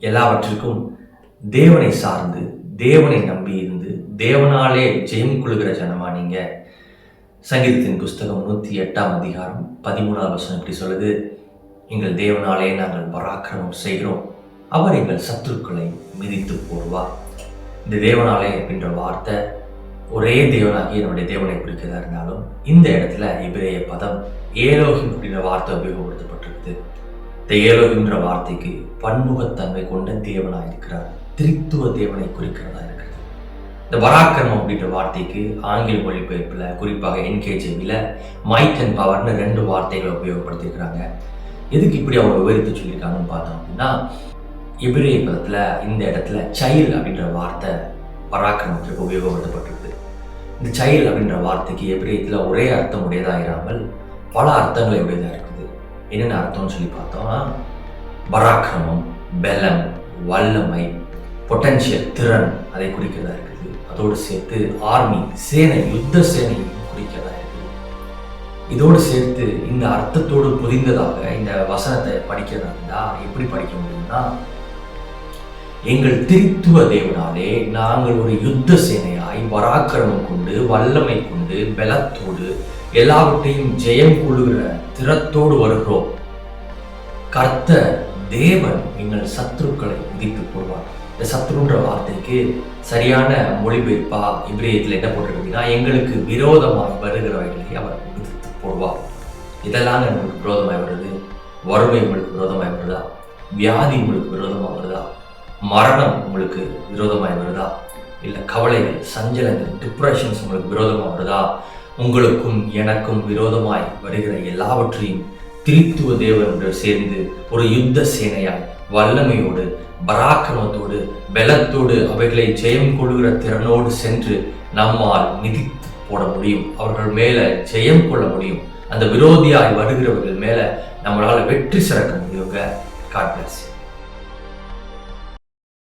எல்லாவற்றிற்கும் தேவனை சார்ந்து தேவனை நம்பி இருந்து தேவனாலே ஜெயம் கொள்கிற ஜனமா நீங்க. சங்கீதத்தின் புஸ்தகம் 108ஆம் அதிகாரம் 13ஆம் வசனம் இப்படி சொல்லுது, எங்கள் தேவனாலே நாங்கள் பராக்கிரமம் செய்கிறோம், அவர் எங்கள் சத்துருக்களை மிதித்து போடுவார். இந்த தேவனாலே அப்படின்ற வார்த்தை ஒரே தேவனாகி என்னுடைய தேவனை குறிக்கிறதா இருந்தாலும் இந்த இடத்துல எபிரேய பதம் ஏலோகிம் அப்படின்ற வார்த்தை உபயோகப்படுத்தப்பட்டிருக்கு. இந்த ஏலோகின்ற வார்த்தைக்கு பன்முகத்தன்மை கொண்ட தேவனாக இருக்கிறார், திரித்துவ தேவனை குறிக்கிறதா இருக்கிறது. இந்த பராக்கிரமம் அப்படின்ற வார்த்தைக்கு ஆங்கில மொழிபெயர்ப்பில் குறிப்பாக NKJV மைட் அண்ட் பவர்னு 2 வார்த்தைகளை உபயோகப்படுத்தியிருக்கிறாங்க. எதுக்கு இப்படி அவங்க விவரித்து சொல்லியிருக்காங்கன்னு பார்த்தோம் அப்படின்னா, எபிரேய பதத்தில் இந்த இடத்துல சைல்டு அப்படின்ற வார்த்தை பராக்கிரமத்திற்கு உபயோகப்படுத்தப்பட்டிருக்கு. இந்த சைல்டு அப்படின்ற வார்த்தைக்கு எபிரேயத்தில் ஒரே அர்த்தம் உடையதாக இராமல் பல அர்த்தங்களை உடையதாக இருக்குது. என்னென்ன அர்த்தம்னு சொல்லி பார்த்தோம்னா, பராக்கிரமம், பலம், வல்லமை, பொட்டன்ஷியல், திறன் அதை குறிக்கிறதா இருக்குது. அதோடு சேர்த்து ஆர்மி, சேனை, யுத்த சேனை குறிக்கிறதா இருக்குது. இதோடு சேர்த்து இந்த அர்த்தத்தோடு புதிந்ததாக இந்த வசனத்தை படிக்கிறதா இருந்தால் எப்படி படிக்க முடியும்னா, எங்கள் திரித்துவ தேவனாலே நாங்கள் ஒரு யுத்த சேனையாய் பராக்கிரமம் கொண்டு வல்லமை கொண்டு பலத்தோடு எல்லாவற்றையும் ஜெயம் கொள்ளுகிற திறத்தோடு வருகிறோம். கர்த்தர் தேவன் எங்கள் சத்துருக்களை மிதித்து போடுவார். இந்த சத்ருன்ற வார்த்தைக்கு சரியான மொழிபெயர்ப்பா எபிரேயத்தில் என்ன போட்டிருக்குன்னா, எங்களுக்கு விரோதமாய் வருகிறவைகளை அவர் மிதித்து போடுவார். இதெல்லாம் உங்களுக்கு விரோதமாய் வருது. வறுமை உங்களுக்கு விரோதமாய் வருதா? வியாதி உங்களுக்கு விரோதமாக வருதா? மரணம் உங்களுக்கு விரோதமாய் வருதா? இல்லை கவலைகள், சஞ்சலங்கள், டிப்ரெஷன்ஸ் உங்களுக்கு விரோதமாக வருதா? உங்களுக்கும் எனக்கும் விரோதமாய் வருகிற எல்லாவற்றையும் திரித்துவ தேவனோடு சேர்ந்து ஒரு யுத்த சேனையாய் வல்லமையோடு பராக்கிரமத்தோடு பலத்தோடு அவைகளை ஜெயம் கொள்கிற திறனோடு சென்று நம்மால் மிதித்து போட முடியும். அவர்கள் மேல ஜெயம் கொள்ள முடியும். அந்த விரோதியாய் வருகிறவர்கள் மேல நம்மளால வெற்றி சிறக்க முடியுங்க. God bless you.